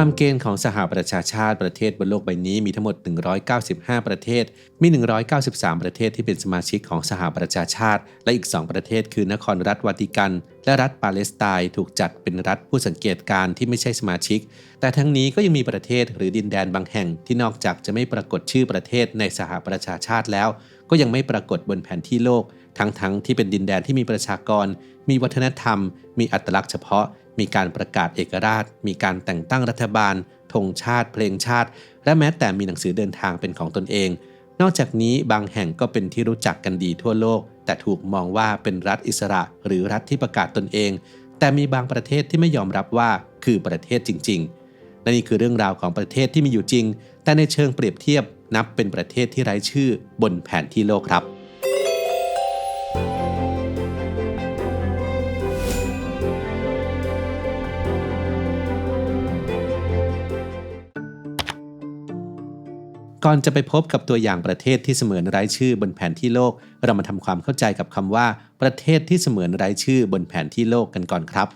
ตามเกณฑ์ของสหประชาชาติประเทศบนโลกใบนี้มีทั้งหมด195ประเทศมี193ประเทศที่เป็นสมาชิกของสหประชาชาติและอีก2ประเทศคือนครรัฐวาติกันและรัฐปาเลสไตน์ถูกจัดเป็นรัฐผู้สังเกตการณ์ที่ไม่ใช่สมาชิกแต่ทั้งนี้ก็ยังมีประเทศหรือดินแดนบางแห่งที่นอกจากจะไม่ปรากฏชื่อประเทศในสหประชาชาติแล้วก็ยังไม่ปรากฏบนแผนที่โลกทั้งที่เป็นดินแดนที่มีประชากรมีวัฒนธรรมมีอัตลักษณ์เฉพาะมีการประกาศเอกราชมีการแต่งตั้งรัฐบาลธงชาติเพลงชาติและแม้แต่มีหนังสือเดินทางเป็นของตนเองนอกจากนี้บางแห่งก็เป็นที่รู้จักกันดีทั่วโลกแต่ถูกมองว่าเป็นรัฐอิสระหรือรัฐที่ประกาศตนเองแต่มีบางประเทศที่ไม่ยอมรับว่าคือประเทศจริงๆและนี่คือเรื่องราวของประเทศที่มีอยู่จริงแต่ในเชิงเปรียบเทียบนับเป็นประเทศที่ไร้ชื่อบนแผนที่โลกครับก่อนจะไปพบกับตัวอย่างประเทศที่เสมือนไร้ชื่อบนแผนที่โลกเรามาทำความเข้าใจกับคำว่าประเทศที่เสมือนไร้ชื่อบนแผนที่โลกกันก่อนครับ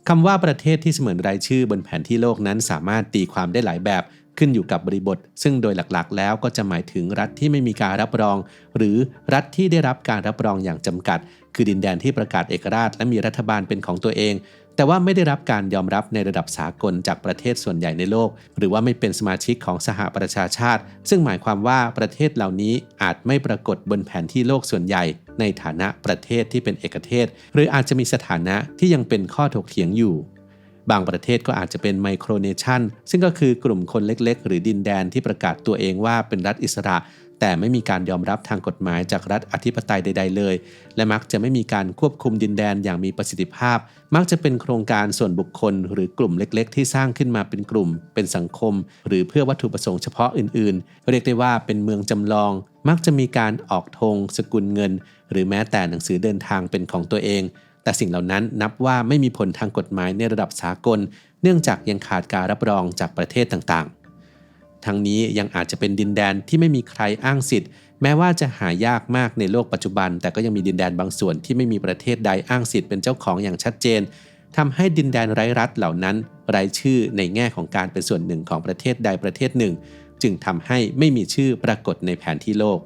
คำว่าประเทศที่เสมือนไร้ชื่อบนแผนที่โลกนั้นสามารถตีความได้หลายแบบขึ้นอยู่กับบริบทซึ่งโดยหลักๆแล้วก็จะหมายถึงรัฐที่ไม่มีการรับรองหรือรัฐที่ได้รับการรับรองอย่างจำกัดคือดินแดนที่ประกาศเอกราชและมีรัฐบาลเป็นของตัวเองแต่ว่าไม่ได้รับการยอมรับในระดับสากลจากประเทศส่วนใหญ่ในโลกหรือว่าไม่เป็นสมาชิกของสหประชาชาติซึ่งหมายความว่าประเทศเหล่านี้อาจไม่ปรากฏบนแผนที่โลกส่วนใหญ่ในฐานะประเทศที่เป็นเอกเทศหรืออาจจะมีสถานะที่ยังเป็นข้อถกเถียงอยู่บางประเทศก็อาจจะเป็นไมโครเนชั่นซึ่งก็คือกลุ่มคนเล็กๆหรือดินแดนที่ประกาศตัวเองว่าเป็นรัฐอิสระแต่ไม่มีการยอมรับทางกฎหมายจากรัฐอธิปไตยใดๆเลยและมักจะไม่มีการควบคุมดินแดนอย่างมีประสิทธิภาพมักจะเป็นโครงการส่วนบุคคลหรือกลุ่มเล็กๆที่สร้างขึ้นมาเป็นกลุ่มเป็นสังคมหรือเพื่อวัตถุประสงค์เฉพาะอื่นๆเรียกได้ว่าเป็นเมืองจำลองมักจะมีการออกธงสกุลเงินหรือแม้แต่หนังสือเดินทางเป็นของตัวเองแต่สิ่งเหล่านั้นนับว่าไม่มีผลทางกฎหมายในระดับสากลเนื่องจากยังขาดการรับรองจากประเทศต่างๆทั้งนี้ยังอาจจะเป็นดินแดนที่ไม่มีใครอ้างสิทธิ์แม้ว่าจะหายากมากในโลกปัจจุบันแต่ก็ยังมีดินแดนบางส่วนที่ไม่มีประเทศใดอ้างสิทธิ์เป็นเจ้าของอย่างชัดเจนทำให้ดินแดนไร้รัฐเหล่านั้นไร้ชื่อในแง่ของการเป็นส่วนหนึ่งของประเทศใดประเทศหนึ่งจึงทำให้ไม่มีชื่อปรากฏในแผนที่โลก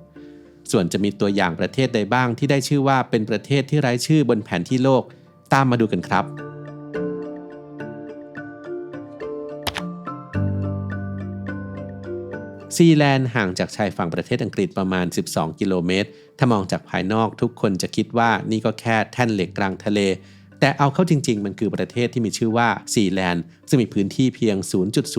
ส่วนจะมีตัวอย่างประเทศใดบ้างที่ได้ชื่อว่าเป็นประเทศที่ไร้ชื่อบนแผนที่โลกตามมาดูกันครับซีแลนด์ห่างจากชายฝั่งประเทศอังกฤษประมาณ12กิโลเมตรถ้ามองจากภายนอกทุกคนจะคิดว่านี่ก็แค่แท่นเหล็กกลางทะเลแต่เอาเข้าจริงๆมันคือประเทศที่มีชื่อว่าซีแลนด์ซึ่งมีพื้นที่เพียง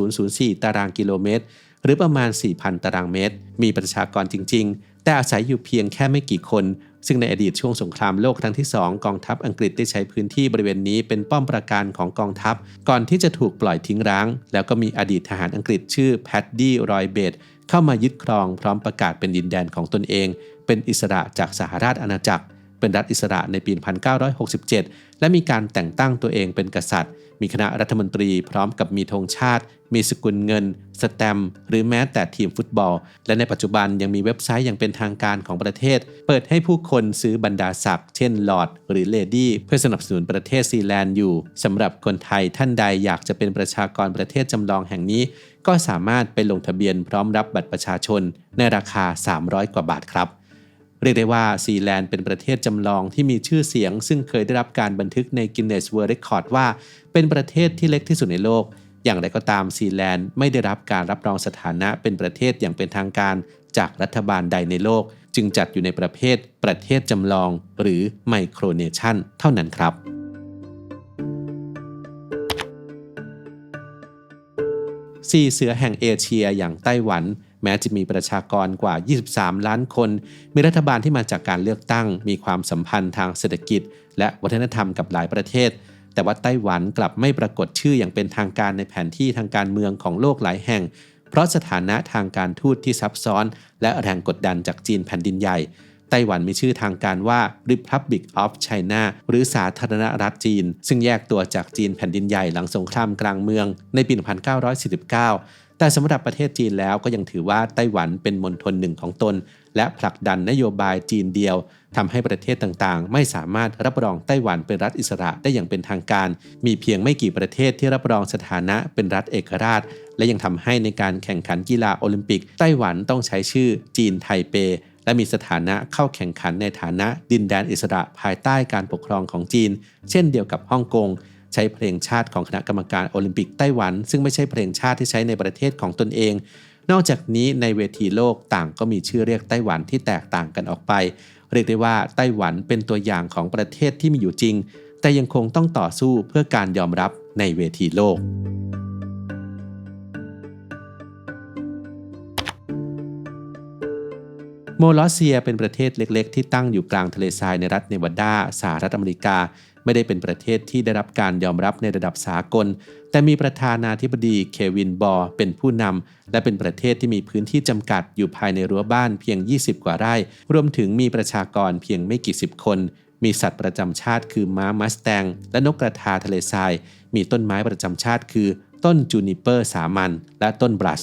0.004 ตารางกิโลเมตรหรือประมาณ 4,000 ตารางเมตรมีประชากรจริงๆแต่อาศัยอยู่เพียงแค่ไม่กี่คนซึ่งในอดีตช่วงสงครามโลกครั้งที่2กองทัพอังกฤษได้ใช้พื้นที่บริเวณนี้เป็นป้อมปราการของกองทัพก่อนที่จะถูกปล่อยทิ้งร้างแล้วก็มีอดีตทหารอังกฤษชื่อแพดดี้รอยเบตเข้ามายึดครองพร้อมประกาศเป็นดินแดนของตนเองเป็นอิสระจากสหราชอาณาจักรเป็นรัฐอิสระในปี 1967 และมีการแต่งตั้งตัวเองเป็นกษัตริย์มีคณะรัฐมนตรีพร้อมกับมีธงชาติมีสกุลเงินสแตมป์หรือแม้แต่ทีมฟุตบอลและในปัจจุบันยังมีเว็บไซต์อย่างเป็นทางการของประเทศเปิดให้ผู้คนซื้อบรรดาศักดิ์เช่นลอร์ดหรือเลดี้เพื่อสนับสนุนประเทศซีแลนด์อยู่สำหรับคนไทยท่านใดอยากจะเป็นประชากรประเทศจำลองแห่งนี้ก็สามารถไปลงทะเบียนพร้อมรับบัตรประชาชนในราคา300กว่าบาทครับเรียกได้ว่าซีแลนด์เป็นประเทศจำลองที่มีชื่อเสียงซึ่งเคยได้รับการบันทึกใน Guinness World Record ว่าเป็นประเทศที่เล็กที่สุดในโลกอย่างไรก็ตามซีแลนด์ไม่ได้รับการรับรองสถานะเป็นประเทศอย่างเป็นทางการจากรัฐบาลใดในโลกจึงจัดอยู่ในประเภทประเทศจำลองหรือไมโครเนชั่นเท่านั้นครับ4เสือแห่งเอเชียอย่างไต้หวันแม้จะมีประชากรกว่า23ล้านคนมีรัฐบาลที่มาจากการเลือกตั้งมีความสัมพันธ์ทางเศรษฐกิจและวัฒนธรรมกับหลายประเทศแต่ว่าไต้หวันกลับไม่ปรากฏชื่ออย่างเป็นทางการในแผนที่ทางการเมืองของโลกหลายแห่งเพราะสถานะทางการทูตที่ซับซ้อนและแรงกดดันจากจีนแผ่นดินใหญ่ไต้หวันมีชื่อทางการว่า Republic of China หรือสาธารณรัฐจีนซึ่งแยกตัวจากจีนแผ่นดินใหญ่หลังสงครามกลางเมืองในปี 1949แต่สำหรับประเทศจีนแล้วก็ยังถือว่าไต้หวันเป็นมณฑลหนึ่งของตนและผลักดันนโยบายจีนเดียว ทำให้ประเทศต่างๆไม่สามารถรับรองไต้หวันเป็นรัฐอิสระได้อย่างเป็นทางการมีเพียงไม่กี่ประเทศที่รับรองสถานะเป็นรัฐเอกราชและยังทำให้ในการแข่งขันกีฬาโอลิมปิกไต้หวันต้องใช้ชื่อจีนไทเปและมีสถานะเข้าแข่งขันในฐานะดินแดนอิสระภายใต้การปกครองของจีนเช่นเดียวกับฮ่องกงใช้เพลงชาติของคณะกรรมการโอลิมปิกไต้หวันซึ่งไม่ใช่เพลงชาติที่ใช้ในประเทศของตนเองนอกจากนี้ในเวทีโลกต่างก็มีชื่อเรียกไต้หวันที่แตกต่างกันออกไปเรียกได้ว่าไต้หวันเป็นตัวอย่างของประเทศที่มีอยู่จริงแต่ยังคงต้องต่อสู้เพื่อการยอมรับในเวทีโลกโมลอสเซียเป็นประเทศเล็กๆที่ตั้งอยู่กลางทะเลทรายในรัฐเนวาดาสหรัฐอเมริกาไม่ได้เป็นประเทศที่ได้รับการยอมรับในระดับสากลแต่มีประธานาธิบดีเควินบอร์เป็นผู้นำและเป็นประเทศที่มีพื้นที่จำกัดอยู่ภายในรั้วบ้านเพียง20กว่าไร่รวมถึงมีประชากรเพียงไม่กี่สิบคนมีสัตว์ประจำชาติคือม้ามัสแตงและนกกระทาทะเลทรายมีต้นไม้ประจำชาติคือต้นจูนิเปอร์สามัญและต้นบรัช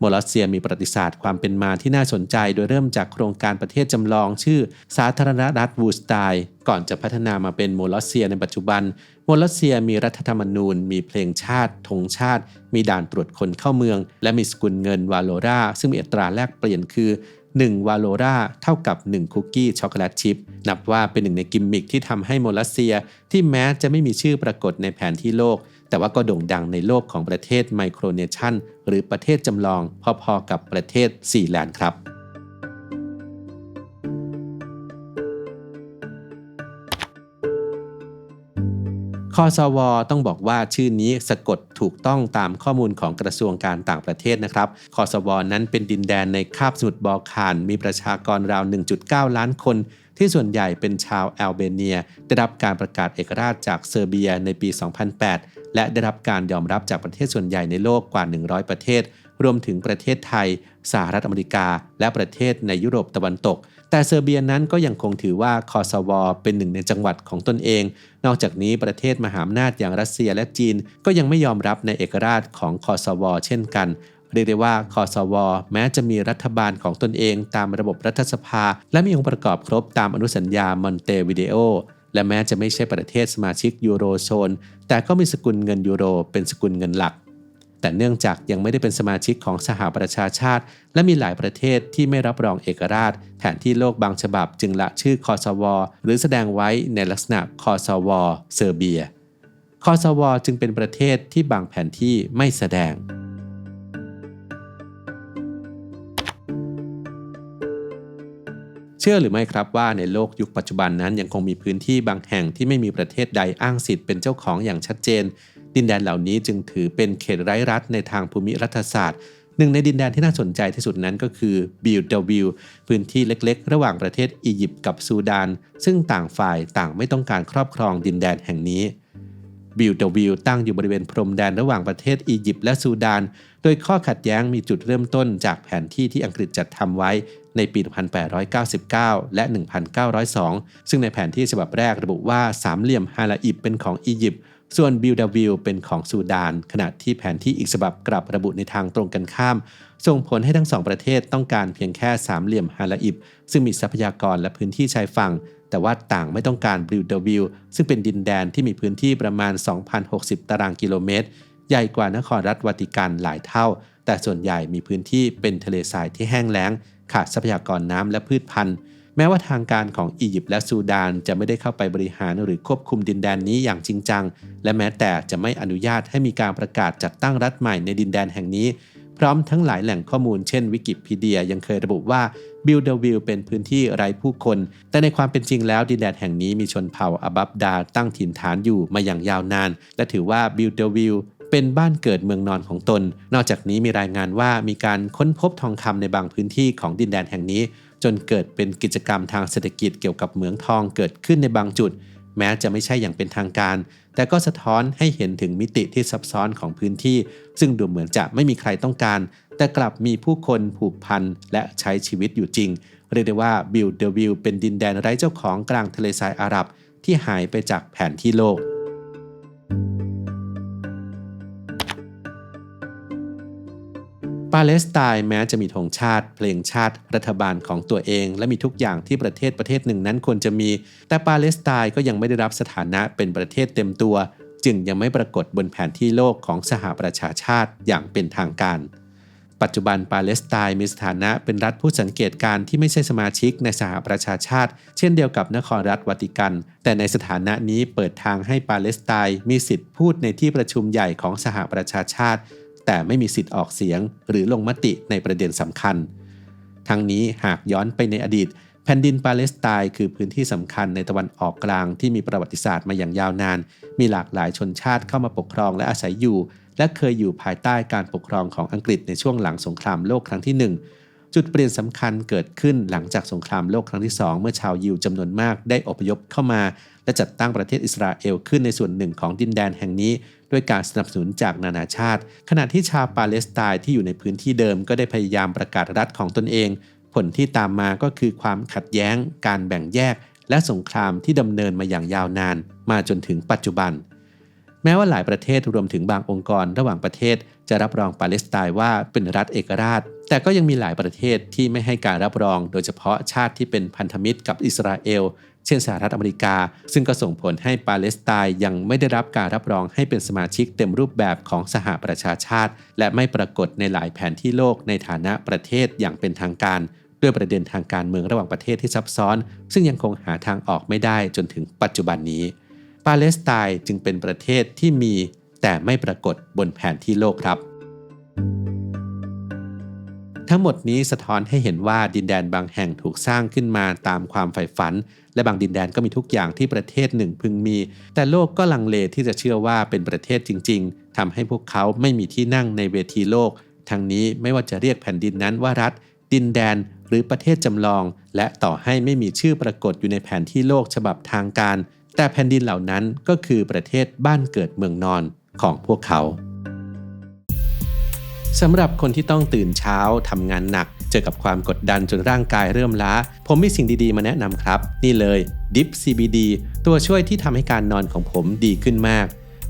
โมลอสเซียมีประวัติศาสตร์ความเป็นมาที่น่าสนใจโดยเริ่มจากโครงการประเทศจำลองชื่อสาธารณรัฐวูสไตน์ก่อนจะพัฒนามาเป็นโมลอสเซียในปัจจุบันโมลอสเซียมีรัฐธรรมนูญมีเพลงชาติธงชาติมีด่านตรวจคนเข้าเมืองและมีสกุลเงินวาโลราซึ่งมีอัตราแลกเปลี่ยนคือ1วาโลราเท่ากับ1คุกกี้ช็อกโกแลตชิพนับว่าเป็นหนึ่งในกิมมิคที่ทำให้โมลอสเซียที่แม้จะไม่มีชื่อปรากฏในแผนที่โลกแต่ว่าก็โด่งดังในโลกของประเทศไมโครเนชั่นหรือประเทศจำลองพอๆกับประเทศซีแลนด์ครับคสว.ต้องบอกว่าชื่อนี้สะกดถูกต้องตามข้อมูลของกระทรวงการต่างประเทศนะครับคสว.นั้นเป็นดินแดนในคาบสมุทรบอลข่านมีประชากรราว 1.9 ล้านคนที่ส่วนใหญ่เป็นชาวแอลเบเนียได้รับการประกาศเอกราชจากเซอร์เบียในปี 2008 และได้รับการยอมรับจากประเทศส่วนใหญ่ในโลกกว่า 100 ประเทศรวมถึงประเทศไทยสหรัฐอเมริกาและประเทศในยุโรปตะวันตกแต่เซอร์เบียนั้นก็ยังคงถือว่าคสว.เป็นหนึ่งในจังหวัดของตนเองนอกจากนี้ประเทศมหาอำนาจอย่างรัสเซียและจีนก็ยังไม่ยอมรับในเอกราชของคสว.เช่นกันเรียกได้ว่าคสว.แม้จะมีรัฐบาลของตนเองตามระบบรัฐสภาและมีองค์ประกอบครบตามอนุสัญญามอนเตวิเดโอและแม้จะไม่ใช่ประเทศสมาชิกยูโรโซนแต่ก็มีสกุลเงินยูโรเป็นสกุลเงินหลักแต่เนื่องจากยังไม่ได้เป็นสมาชิกของสหประชาชาติและมีหลายประเทศที่ไม่รับรองเอกราชแผนที่โลกบางฉบับจึงละชื่อคสว.หรือแสดงไว้ในลักษณะคสว.เซอร์เบียคสว.จึงเป็นประเทศที่บางแผนที่ไม่แสดงเชื่อหรือไม่ครับว่าในโลกยุคปัจจุบันนั้นยังคงมีพื้นที่บางแห่งที่ไม่มีประเทศใดอ้างสิทธิ์เป็นเจ้าของอย่างชัดเจนดินแดนเหล่านี้จึงถือเป็นเขตไร้รัฐในทางภูมิรัฐศาสตร์หนึ่งในดินแดนที่น่าสนใจที่สุดนั้นก็คือบิลเดวิลพื้นที่เล็กๆระหว่างประเทศอียิปต์กับซูดานซึ่งต่างฝ่ายต่างไม่ต้องการครอบครองดินแดนแห่งนี้บิลเดวิลตั้งอยู่บริเวณพรมแดนระหว่างประเทศอียิปต์และซูดานโดยข้อขัดแย้งมีจุดเริ่มต้นจากแผนที่ที่อังกฤษจัดทำไว้ในปี 1899 และ 1902 ซึ่งในแผนที่ฉบับแรกระบุว่าสามเหลี่ยมฮาลาอิบเป็นของอียิปต์ส่วนบิลดาวิลเป็นของซูดานขณะที่แผนที่อีกฉบับกลับระบุในทางตรงกันข้ามส่งผลให้ทั้งสองประเทศต้องการเพียงแค่สามเหลี่ยมฮาลาอิบซึ่งมีทรัพยากรและพื้นที่ชายฝั่งแต่ว่าต่างไม่ต้องการบิลดาวิลซึ่งเป็นดินแดนที่มีพื้นที่ประมาณ 2,060 ตารางกิโลเมตรใหญ่กว่านครรัฐวาติกันหลายเท่าแต่ส่วนใหญ่มีพื้นที่เป็นทะเลทรายที่แห้งแล้งขาดทรัพยากรน้ำและพืชพันธุ์แม้ว่าทางการของอียิปต์และซูดานจะไม่ได้เข้าไปบริหารหรือควบคุมดินแดนนี้อย่างจริงจังและแม้แต่จะไม่อนุญาตให้มีการประกาศจัดตั้งรัฐใหม่ในดินแดนแห่งนี้พร้อมทั้งหลายแหล่งข้อมูลเช่นวิกิพีเดียยังเคยระบุว่าบิลเดวิลเป็นพื้นที่ไร้ผู้คนแต่ในความเป็นจริงแล้วดินแดนแห่งนี้มีชนเผ่าอาบับดาตั้งถิ่นฐานอยู่มาอย่างยาวนานและถือว่าบิลเดวิลเป็นบ้านเกิดเมืองนอนของตนนอกจากนี้มีรายงานว่ามีการค้นพบทองคำในบางพื้นที่ของดินแดนแห่งนี้จนเกิดเป็นกิจกรรมทางเศรษฐกิจเกี่ยวกับเหมืองทองเกิดขึ้นในบางจุดแม้จะไม่ใช่อย่างเป็นทางการแต่ก็สะท้อนให้เห็นถึงมิติที่ซับซ้อนของพื้นที่ซึ่งดูเหมือนจะไม่มีใครต้องการแต่กลับมีผู้คนผูกพันและใช้ชีวิตอยู่จริงเรียกได้ว่าบิลเดวิลเป็นดินแดนไร้เจ้าของกลางทะเลทรายอาหรับที่หายไปจากแผนที่โลก ปาเลสไตน์แม้จะมีธงชาติเพลงชาติรัฐบาลของตัวเองและมีทุกอย่างที่ประเทศหนึ่งนั้นควรจะมีแต่ปาเลสไตน์ก็ยังไม่ได้รับสถานะเป็นประเทศเต็มตัวจึงยังไม่ปรากฏบนแผนที่โลกของสหประชาชาติอย่างเป็นทางการปัจจุบันปาเลสไตน์มีสถานะเป็นรัฐผู้สังเกตการณ์ที่ไม่ใช่สมาชิกในสหประชาชาติเช่นเดียวกับนครรัฐวาติกันแต่ในสถานะนี้เปิดทางให้ปาเลสไตน์มีสิทธิพูดในที่ประชุมใหญ่ของสหประชาชาติแต่ไม่มีสิทธิ์ออกเสียงหรือลงมติในประเด็นสำคัญทั้งนี้หากย้อนไปในอดีตแผ่นดินปาเลสไตน์คือพื้นที่สำคัญในตะวันออกกลางที่มีประวัติศาสตร์มาอย่างยาวนานมีหลากหลายชนชาติเข้ามาปกครองและอาศัยอยู่และเคยอยู่ภายใต้การปกครองของอังกฤษในช่วงหลังสงครามโลกครั้งที่1จุดเปลี่ยนสำคัญเกิดขึ้นหลังจากสงครามโลกครั้งที่2เมื่อชาวยิวจำนวนมากได้อพยพเข้ามาและจัดตั้งประเทศอิสราเอลขึ้นในส่วนหนึ่งของดินแดนแห่งนี้ด้วยการสนับสนุนจากนานาชาติขณะที่ชาวปาเลสไตน์ที่อยู่ในพื้นที่เดิมก็ได้พยายามประกาศรัฐของตนเองผลที่ตามมาก็คือความขัดแย้งการแบ่งแยกและสงครามที่ดำเนินมาอย่างยาวนานมาจนถึงปัจจุบันแม้ว่าหลายประเทศรวมถึงบางองค์กรระหว่างประเทศจะรับรองปาเลสไตน์ว่าเป็นรัฐเอกราชแต่ก็ยังมีหลายประเทศที่ไม่ให้การรับรองโดยเฉพาะชาติที่เป็นพันธมิตรกับอิสราเอลเช่นสหรัฐอเมริกาซึ่งก็ส่งผลให้ปาเลสไตน์ยังไม่ได้รับการรับรองให้เป็นสมาชิกเต็มรูปแบบของสหประชาชาติและไม่ปรากฏในหลายแผนที่โลกในฐานะประเทศอย่างเป็นทางการด้วยประเด็นทางการเมืองระหว่างประเทศที่ซับซ้อนซึ่งยังคงหาทางออกไม่ได้จนถึงปัจจุบันนี้ปาเลสไตน์จึงเป็นประเทศที่มีแต่ไม่ปรากฏบนแผนที่โลกครับทั้งหมดนี้สะท้อนให้เห็นว่าดินแดนบางแห่งถูกสร้างขึ้นมาตามความใฝ่ฝันและบางดินแดนก็มีทุกอย่างที่ประเทศหนึ่งพึงมีแต่โลกก็ลังเลที่จะเชื่อว่าเป็นประเทศจริงๆทำให้พวกเขาไม่มีที่นั่งในเวทีโลกทั้งนี้ไม่ว่าจะเรียกแผ่นดินนั้นว่ารัฐดินแดนหรือประเทศจำลองและต่อให้ไม่มีชื่อปรากฏอยู่ในแผนที่โลกฉบับทางการแต่แผ่นดินเหล่านั้นก็คือประเทศบ้านเกิดเมืองนอนของพวกเขาสำหรับคนที่ต้องตื่นเช้าทำงานหนักเจอกับความกดดันจนร่างกายเริ่มล้าผมมีสิ่งดีๆมาแนะนำครับนี่เลย Dip CBD ตัวช่วยที่ทำให้การนอนของผมดีขึ้นมาก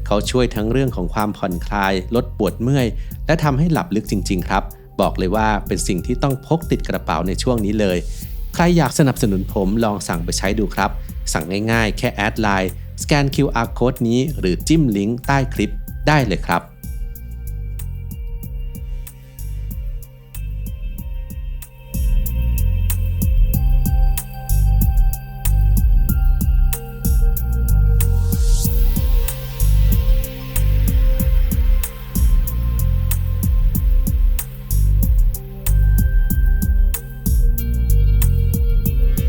เขาช่วยทั้งเรื่องของความผ่อนคลายลดปวดเมื่อยและทำให้หลับลึกจริงๆครับบอกเลยว่าเป็นสิ่งที่ต้องพกติดกระเป๋าในช่วงนี้เลยใครอยากสนับสนุนผมลองสั่งไปใช้ดูครับสั่งง่ายๆแค่แอดไลน์สแกน QR Code นี้หรือจิ้มลิงก์ใต้คลิปได้เลยครับ